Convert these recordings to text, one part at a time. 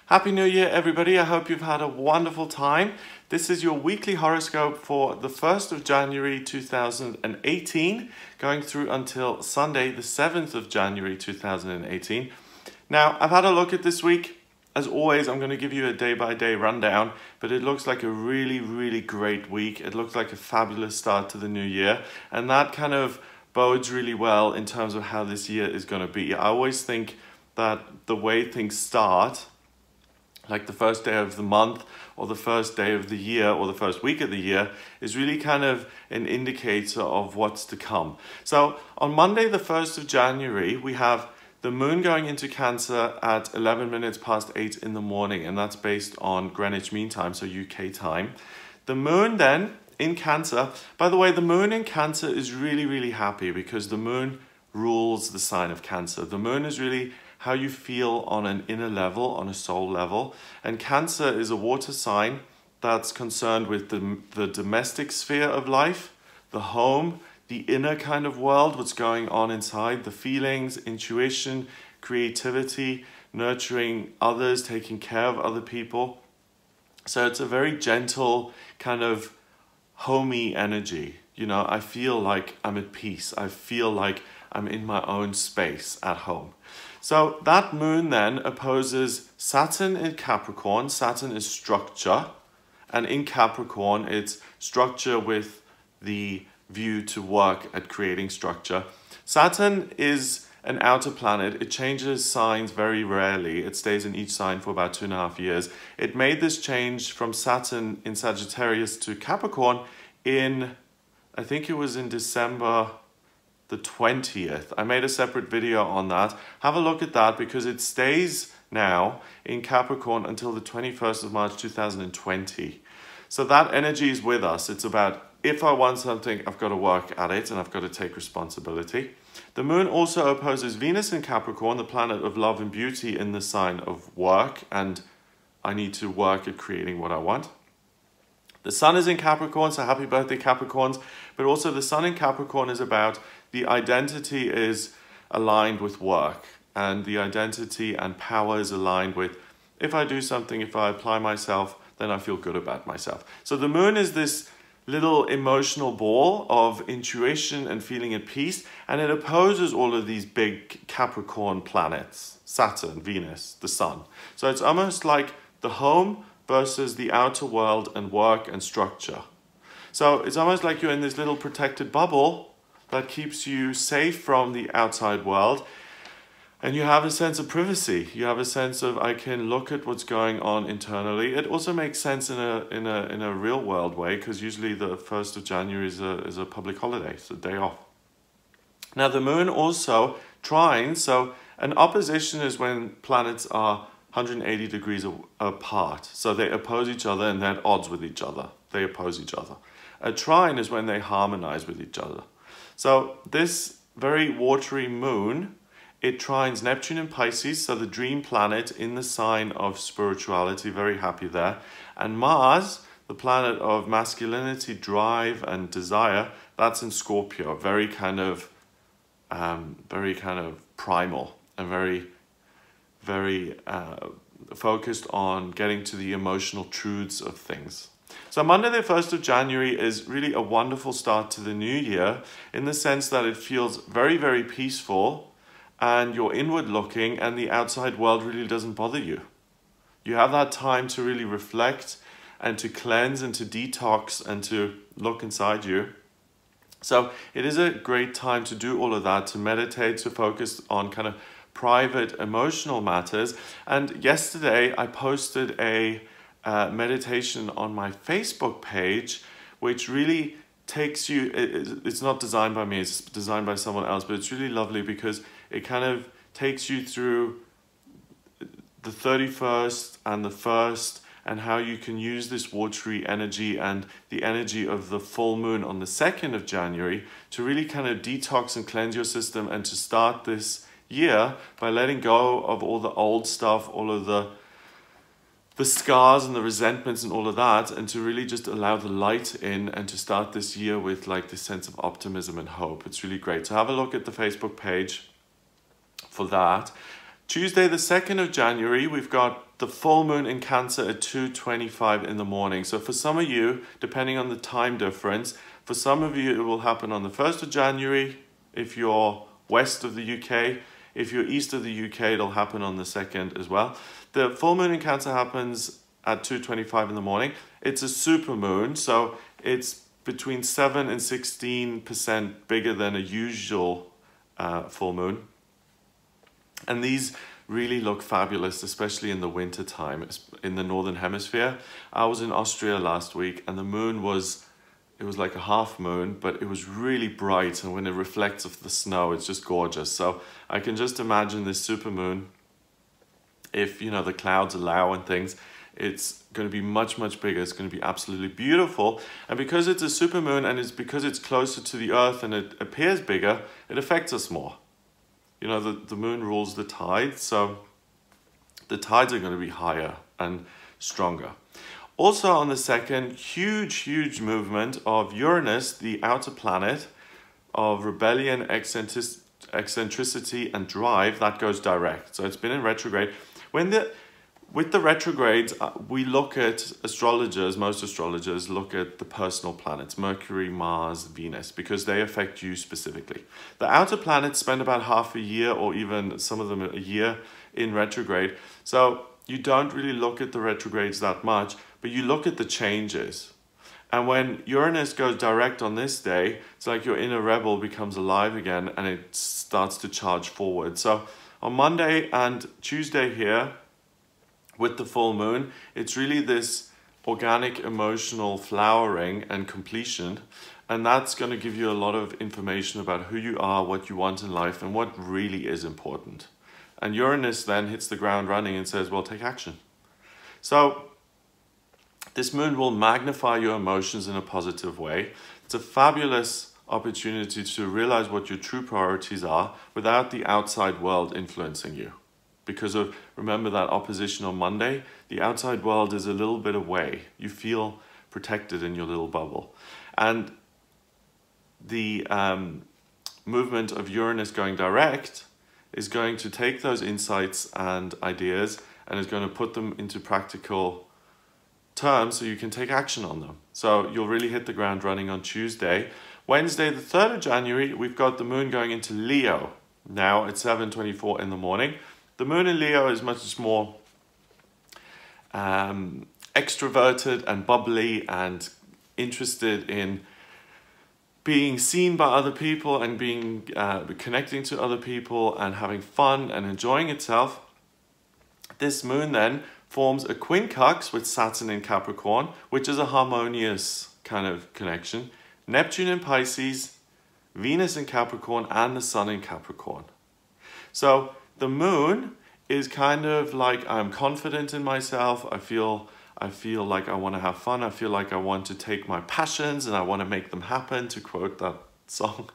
Happy New Year, everybody. I hope you've had a wonderful time. This is your weekly horoscope for the 1st of January 2018, going through until Sunday, the 7th of January 2018. Now, I've had a look at this week. As always, I'm going to give you a day-by-day rundown, but it looks like a really great week. It looks like a fabulous start to the new year, and that kind of bodes really well in terms of how this year is going to be. I always think that the way things start, like the first day of the month or the first day of the year or the first week of the year, is really kind of an indicator of what's to come. So on Monday, the 1st of January, we have the moon going into Cancer at 11 minutes past 8 in the morning, and that's based on Greenwich Mean Time, so UK time. The moon then in Cancer, by the way, the moon in Cancer is really happy because the moon rules the sign of Cancer. The moon is really how you feel on an inner level, on a soul level. And Cancer is a water sign that's concerned with the domestic sphere of life, the home, the inner kind of world, what's going on inside, the feelings, intuition, creativity, nurturing others, taking care of other people. So it's a very gentle kind of homey energy. You know, I feel like I'm at peace. I feel like I'm in my own space at home. So that moon then opposes Saturn in Capricorn. Saturn is structure, and in Capricorn it's structure with the view to work at creating structure. Saturn is an outer planet. It changes signs very rarely. It stays in each sign for about 2.5 years. It made this change from Saturn in Sagittarius to Capricorn in, I think it was in December the 20th. I made a separate video on that. Have a look at that because it stays now in Capricorn until the 21st of March 2020. So that energy is with us. It's about, if I want something, I've got to work at it and I've got to take responsibility. The moon also opposes Venus in Capricorn, the planet of love and beauty, in the sign of work, and I need to work at creating what I want. The sun is in Capricorn, so happy birthday Capricorns, but also the sun in Capricorn is about the identity is aligned with work, and the identity and power is aligned with, if I do something, if I apply myself, then I feel good about myself. So the moon is this little emotional ball of intuition and feeling at peace, and it opposes all of these big Capricorn planets, Saturn, Venus, the sun. So it's almost like the home versus the outer world and work and structure. So it's almost like you're in this little protected bubble that keeps you safe from the outside world, and you have a sense of privacy. You have a sense of, I can look at what's going on internally. It also makes sense in a real world way, because usually the 1st of January is a public holiday, it's a day off. Now the moon also trines, so an opposition is when planets are 180 degrees apart. So they oppose each other and they're at odds with each other. They oppose each other. A trine is when they harmonize with each other. So this very watery moon, it trines Neptune in Pisces, so the dream planet in the sign of spirituality, very happy there. And Mars, the planet of masculinity, drive and desire, that's in Scorpio, very kind of primal and very focused on getting to the emotional truths of things. So Monday the 1st of January is really a wonderful start to the new year in the sense that it feels very peaceful, and you're inward looking and the outside world really doesn't bother you. You have that time to really reflect and to cleanse and to detox and to look inside you. So it is a great time to do all of that, to meditate, to focus on kind of private emotional matters. And yesterday I posted a meditation on my Facebook page, which really takes you, it's not designed by me, it's designed by someone else, but it's really lovely because it kind of takes you through the 31st and the 1st and how you can use this watery energy and the energy of the full moon on the 2nd of January to really kind of detox and cleanse your system, and to start this year by letting go of all the old stuff, all of the scars and the resentments and all of that, and to really just allow the light in and to start this year with like this sense of optimism and hope. It's really great. So have a look at the Facebook page for that. Tuesday the 2nd of January, we've got the full moon in Cancer at 2:25 in the morning. So for some of you, depending on the time difference, for some of you it will happen on the 1st of January if you're west of the UK. If you're east of the UK, it'll happen on the 2nd as well. The full moon in Cancer happens at 2:25 in the morning. It's a super moon, so it's between 7 and 16% bigger than a usual full moon. And these really look fabulous, especially in the winter time in the northern hemisphere. I was in Austria last week, and the moon it was like a half moon, but it was really bright, and when it reflects off the snow, it's just gorgeous. So I can just imagine this super moon, if you know the clouds allow and things, it's going to be much, much bigger. It's going to be absolutely beautiful. And because it's a super moon, and it's because it's closer to the Earth and it appears bigger, it affects us more. You know, the moon rules the tides, so the tides are going to be higher and stronger. Also on the 2nd, huge movement of Uranus, the outer planet of rebellion, eccentricity and drive, that goes direct. So it's been in retrograde. With the retrogrades, we look at most astrologers look at the personal planets, Mercury, Mars, Venus, because they affect you specifically. The outer planets spend about half a year, or even some of them a year, in retrograde. So you don't really look at the retrogrades that much, but you look at the changes. And when Uranus goes direct on this day, it's like your inner rebel becomes alive again, and it starts to charge forward. So on Monday and Tuesday here, with the full moon, it's really this organic emotional flowering and completion, and that's going to give you a lot of information about who you are, what you want in life, and what really is important. And Uranus then hits the ground running and says, well, take action. So this moon will magnify your emotions in a positive way. It's a fabulous opportunity to realize what your true priorities are without the outside world influencing you. Because of, remember that opposition on Monday, the outside world is a little bit away. You feel protected in your little bubble. And the movement of Uranus going direct is going to take those insights and ideas and is going to put them into practical terms so you can take action on them. So you'll really hit the ground running on Tuesday. Wednesday, the 3rd of January, we've got the moon going into Leo. Now at 7:24 in the morning. The moon in Leo is much more extroverted and bubbly and interested in being seen by other people and being connecting to other people and having fun and enjoying itself. This moon then forms a quincunx with Saturn in Capricorn, which is a harmonious kind of connection. Neptune in Pisces, Venus in Capricorn, and the Sun in Capricorn. So the moon is kind of like, I'm confident in myself. I feel like I want to have fun. I feel like I want to take my passions and I want to make them happen, to quote that song.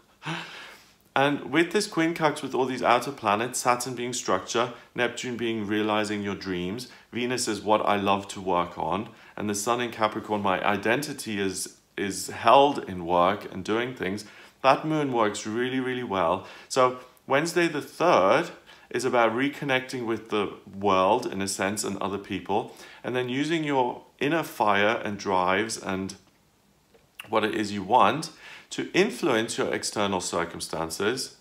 And with this quincunx, with all these outer planets, Saturn being structure, Neptune being realizing your dreams, Venus is what I love to work on, and the Sun in Capricorn, my identity is held in work and doing things. That moon works really, really well. So Wednesday the 3rd is about reconnecting with the world, in a sense, and other people, and then using your inner fire and drives and what it is you want to influence your external circumstances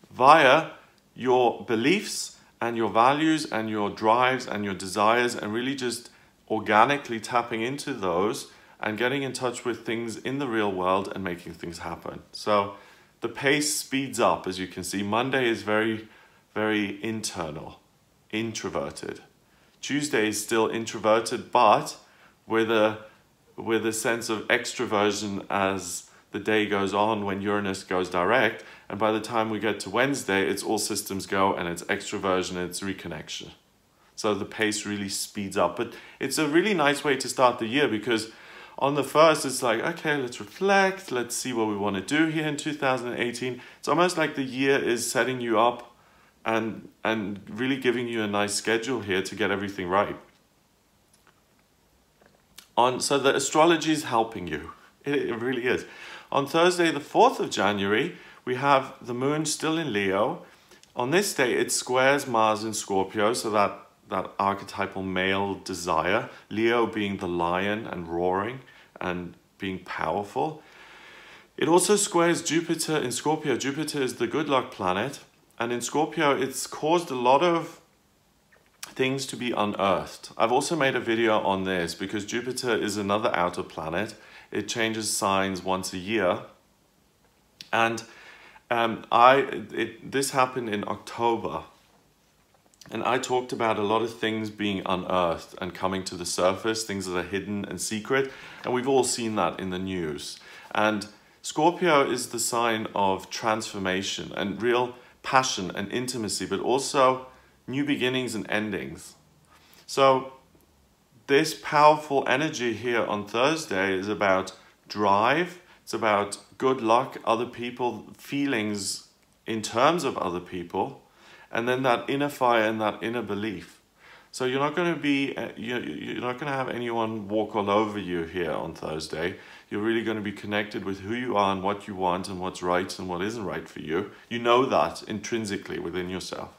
via your beliefs and your values and your drives and your desires, and really just organically tapping into those and getting in touch with things in the real world and making things happen. So the pace speeds up, as you can see. Monday is very internal, introverted. Tuesday is still introverted, but with a sense of extroversion as the day goes on when Uranus goes direct. And by the time we get to Wednesday, it's all systems go, and it's extroversion, and it's reconnection. So the pace really speeds up. But it's a really nice way to start the year, because on the 1st, it's like, okay, let's reflect. Let's see what we want to do here in 2018. It's almost like the year is setting you up and really giving you a nice schedule here to get everything right. So the astrology is helping you. It really is. On Thursday, the 4th of January, we have the moon still in Leo. On this day, it squares Mars in Scorpio, so that archetypal male desire, Leo being the lion and roaring and being powerful. It also squares Jupiter in Scorpio. Jupiter is the good luck planet, and in Scorpio it's caused a lot of things to be unearthed. I've also made a video on this because Jupiter is another outer planet. It changes signs once a year, and this happened in October, and I talked about a lot of things being unearthed and coming to the surface, things that are hidden and secret, and we've all seen that in the news. And Scorpio is the sign of transformation and real passion and intimacy, but also new beginnings and endings. So this powerful energy here on Thursday is about drive, it's about good luck, other people, feelings in terms of other people, and then that inner fire and that inner belief. So you're not going to be, you're not going to have anyone walk all over you here on Thursday. You're really going to be connected with who you are and what you want and what's right and what isn't right for you. You know that intrinsically within yourself.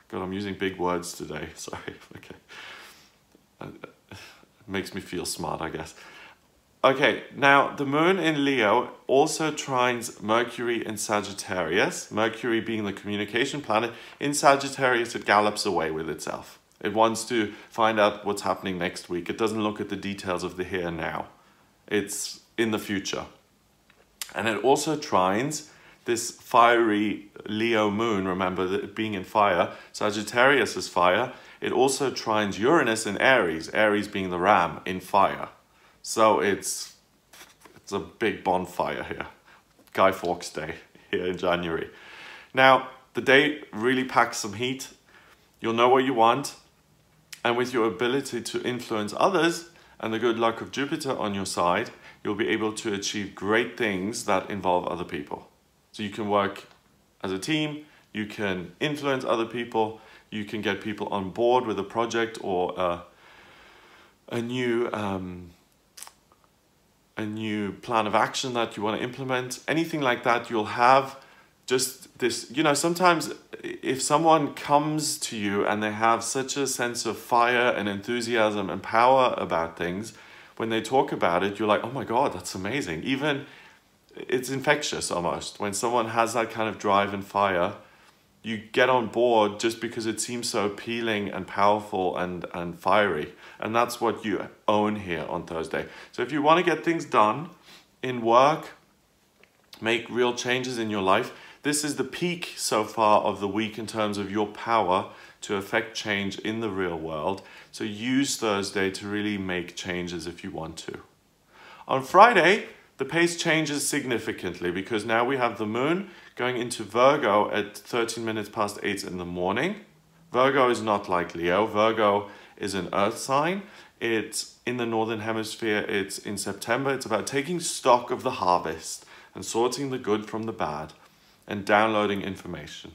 God, I'm using big words today. Sorry. Okay. It makes me feel smart, I guess. Okay, now the moon in Leo also trines Mercury in Sagittarius. Mercury being the communication planet. In Sagittarius, it gallops away with itself. It wants to find out what's happening next week. It doesn't look at the details of the here and now. It's in the future. And it also trines this fiery Leo moon. Remember that it being in fire. Sagittarius is fire. It also trines Uranus in Aries. Aries being the ram in fire. So it's a big bonfire here. Guy Fawkes Day here in January. Now, the day really packs some heat. You'll know what you want. And with your ability to influence others and the good luck of Jupiter on your side, you'll be able to achieve great things that involve other people. So you can work as a team, you can influence other people, you can get people on board with a project or a new plan of action that you want to implement. Anything like that, you'll have just this, sometimes if someone comes to you and they have such a sense of fire and enthusiasm and power about things, when they talk about it, you're like, oh my God, that's amazing. Even it's infectious almost. When someone has that kind of drive and fire, you get on board just because it seems so appealing and powerful and fiery. And that's what you own here on Thursday. So if you want to get things done in work, make real changes in your life, this is the peak so far of the week in terms of your power to affect change in the real world. So use Thursday to really make changes if you want to. On Friday, the pace changes significantly because now we have the moon going into Virgo at 13 minutes past 8 in the morning. Virgo is not like Leo. Virgo is an earth sign. It's in the northern hemisphere. It's in September. It's about taking stock of the harvest and sorting the good from the bad and downloading information.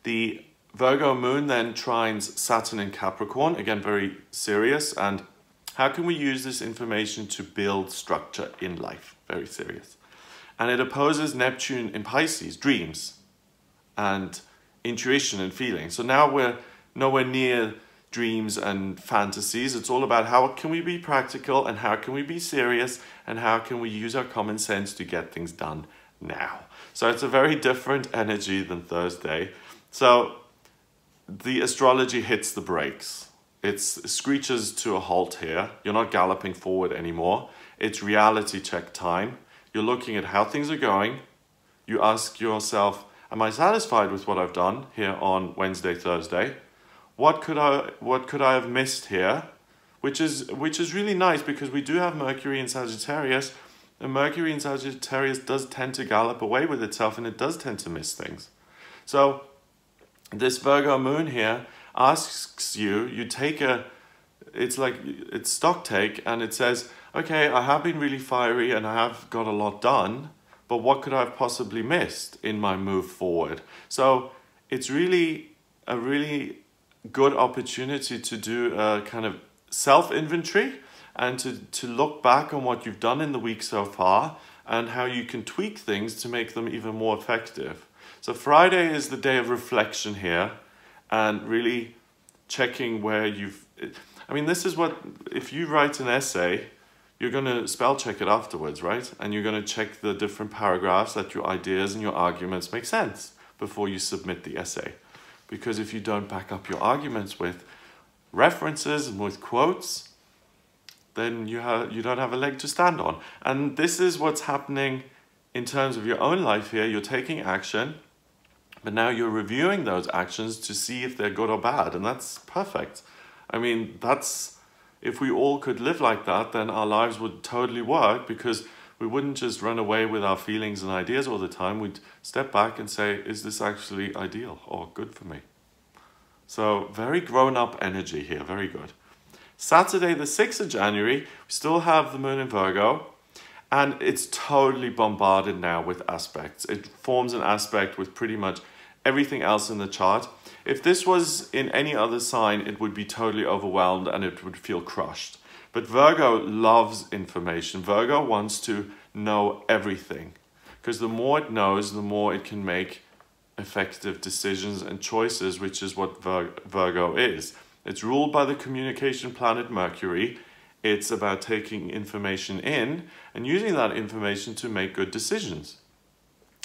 The Virgo moon then trines Saturn in Capricorn, again very serious, and how can we use this information to build structure in life? Very serious. And it opposes Neptune in Pisces, dreams and intuition and feeling. So now we're nowhere near dreams and fantasies. It's all about how can we be practical and how can we be serious and how can we use our common sense to get things done now. So it's a very different energy than Thursday. So the astrology hits the brakes. It screeches to a halt here. You're not galloping forward anymore. It's reality check time. You're looking at how things are going. You ask yourself, am I satisfied with what I've done here on Wednesday, Thursday? What could I have missed here? Which is really nice because we do have Mercury in Sagittarius, and Mercury in Sagittarius does tend to gallop away with itself and it does tend to miss things. So this Virgo moon here asks you take it's stock take, and it says, okay, I have been really fiery and I have got a lot done, but what could I have possibly missed in my move forward? So it's really a really good opportunity to do a kind of self-inventory and to look back on what you've done in the week so far and how you can tweak things to make them even more effective. So Friday is the day of reflection here and really checking where you've... I mean, this is what... If you write an essay, you're going to spell check it afterwards, right? And you're going to check the different paragraphs that your ideas and your arguments make sense before you submit the essay. Because if you don't back up your arguments with references and with quotes, then you don't have a leg to stand on. And this is what's happening in terms of your own life here. You're taking action, but now you're reviewing those actions to see if they're good or bad, and that's perfect. I mean, if we all could live like that, then our lives would totally work, because we wouldn't just run away with our feelings and ideas all the time. We'd step back and say, is this actually ideal or good for me? So very grown-up energy here, very good. Saturday, the 6th of January, we still have the moon in Virgo, and it's totally bombarded now with aspects. It forms an aspect with pretty much everything else in the chart. If this was in any other sign, it would be totally overwhelmed and it would feel crushed. But Virgo loves information. Virgo wants to know everything, because the more it knows, the more it can make effective decisions and choices, which is what Virgo is. It's ruled by the communication planet Mercury. It's about taking information in and using that information to make good decisions.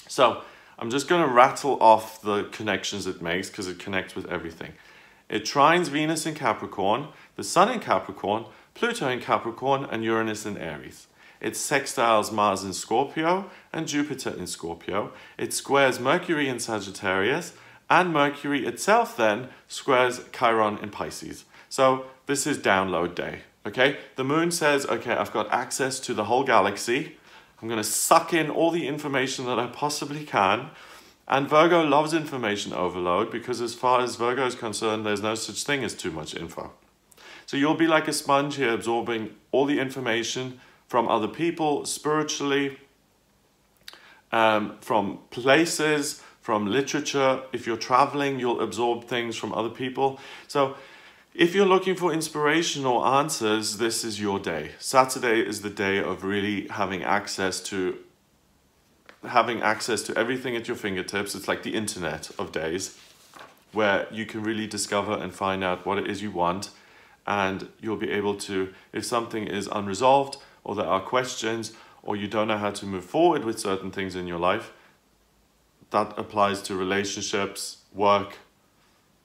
So I'm just going to rattle off the connections it makes, because it connects with everything. It trines Venus in Capricorn, the Sun in Capricorn, Pluto in Capricorn, and Uranus in Aries. It sextiles Mars in Scorpio and Jupiter in Scorpio. It squares Mercury in Sagittarius, and Mercury itself then squares Chiron in Pisces. So this is download day, okay? The moon says, okay, I've got access to the whole galaxy. I'm going to suck in all the information that I possibly can. And Virgo loves information overload, because as far as Virgo is concerned, there's no such thing as too much info. So you'll be like a sponge here, absorbing all the information from other people, spiritually, from places, from literature. If you're traveling, you'll absorb things from other people. So if you're looking for inspiration or answers, this is your day. Saturday is the day of really having access to everything at your fingertips. It's like the internet of days, where you can really discover and find out what it is you want. And you'll be able to, if something is unresolved, or there are questions, or you don't know how to move forward with certain things in your life, that applies to relationships, work,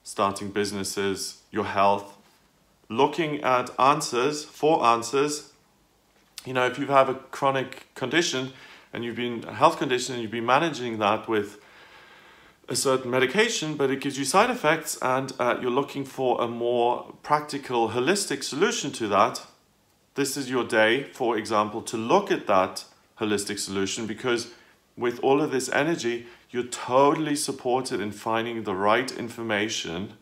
starting businesses, your health. Looking at answers, for answers, you know, if you have a chronic condition and a health condition, and you've been managing that with a certain medication, but it gives you side effects, and you're looking for a more practical, holistic solution to that, this is your day, for example, to look at that holistic solution, because with all of this energy, you're totally supported in finding the right information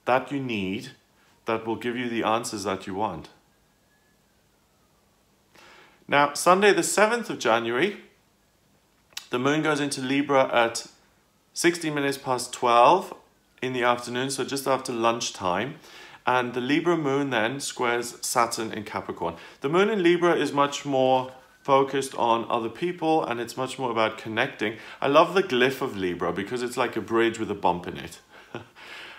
that you need, that will give you the answers that you want. Now, Sunday the 7th of January, the moon goes into Libra at 16 minutes past 12 in the afternoon, so just after lunchtime. And the Libra moon then squares Saturn in Capricorn. The moon in Libra is much more focused on other people, and it's much more about connecting. I love the glyph of Libra, because it's like a bridge with a bump in it.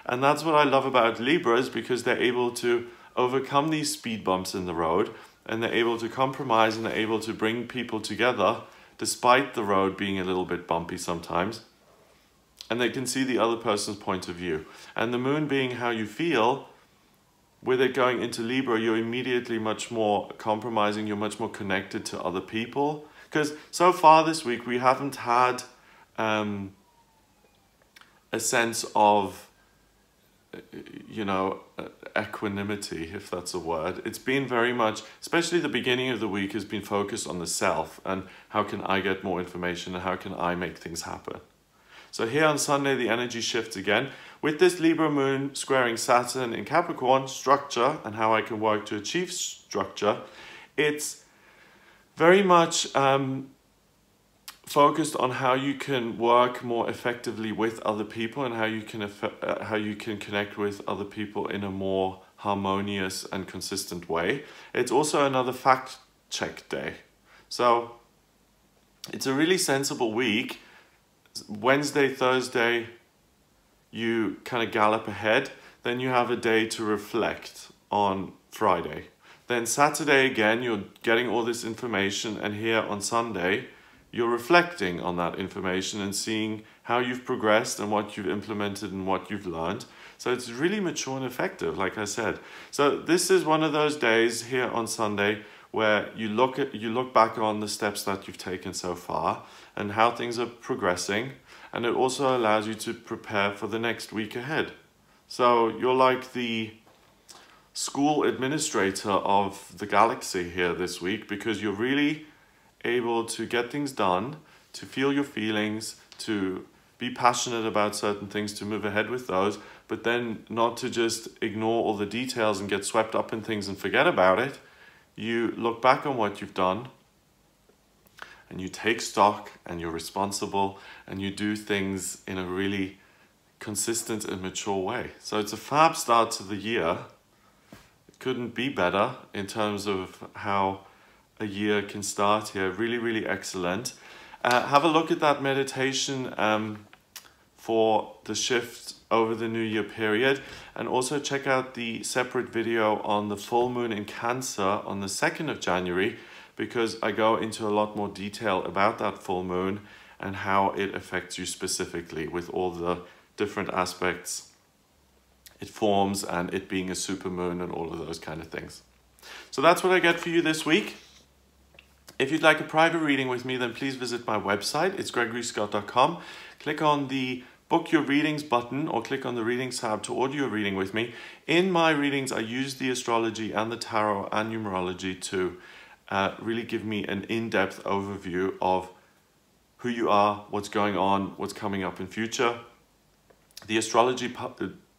And that's what I love about Libras, because they're able to overcome these speed bumps in the road, and they're able to compromise, and they're able to bring people together despite the road being a little bit bumpy sometimes. And they can see the other person's point of view. And the moon being how you feel, with it going into Libra, you're immediately much more compromising, you're much more connected to other people. Because so far this week, we haven't had a sense of, you know, equanimity, if that's a word. It's been very much, especially the beginning of the week, has been focused on the self, and how can I get more information, and how can I make things happen. So here on Sunday, the energy shifts again. With this Libra moon squaring Saturn in Capricorn, structure, and how I can work to achieve structure, it's very much focused on how you can work more effectively with other people, and how you can connect with other people in a more harmonious and consistent way. It's also another fact check day. So it's a really sensible week. Wednesday, Thursday, you kind of gallop ahead. Then you have a day to reflect on Friday. Then Saturday again, you're getting all this information, and here on Sunday, you're reflecting on that information and seeing how you've progressed and what you've implemented and what you've learned. So it's really mature and effective, like I said. So this is one of those days here on Sunday where you look back on the steps that you've taken so far and how things are progressing, and it also allows you to prepare for the next week ahead. So you're like the school administrator of the galaxy here this week, because you're really able to get things done, to feel your feelings, to be passionate about certain things, to move ahead with those, but then not to just ignore all the details and get swept up in things and forget about it. You look back on what you've done and you take stock and you're responsible and you do things in a really consistent and mature way. So it's a fab start to the year. It couldn't be better in terms of how a year can start here. Really, really excellent. Have a look at that meditation for the shift over the New Year period, and also check out the separate video on the full moon in Cancer on the 2nd of January, because I go into a lot more detail about that full moon and how it affects you specifically with all the different aspects it forms and it being a supermoon and all of those kind of things. So that's what I get for you this week. If you'd like a private reading with me, then please visit my website. It's gregoryscott.com. Click on the Book Your Readings button or click on the Readings tab to order your reading with me. In my readings, I use the astrology and the tarot and numerology to really give me an in-depth overview of who you are, what's going on, what's coming up in future. The astrology,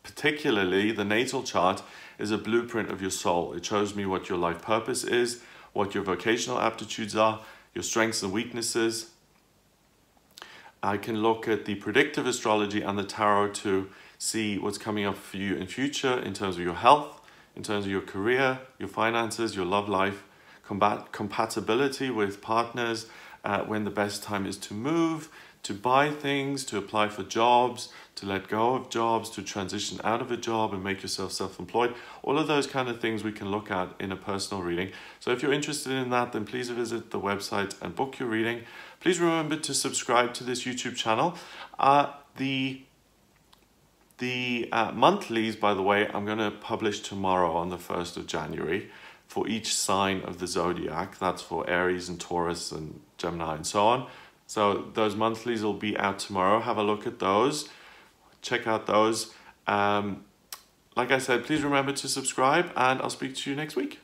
particularly the natal chart, is a blueprint of your soul. It shows me what your life purpose is, what your vocational aptitudes are, your strengths and weaknesses. I can look at the predictive astrology and the tarot to see what's coming up for you in future in terms of your health, in terms of your career, your finances, your love life, compatibility with partners, when the best time is to move, to buy things, to apply for jobs, to let go of jobs, to transition out of a job and make yourself self-employed. All of those kind of things we can look at in a personal reading. So if you're interested in that, then please visit the website and book your reading. Please remember to subscribe to this YouTube channel. The monthlies, by the way, I'm going to publish tomorrow on the 1st of January for each sign of the zodiac. That's for Aries and Taurus and Gemini and so on. So those monthlies will be out tomorrow. Have a look at those. Check out those. Like I said, please remember to subscribe, and I'll speak to you next week.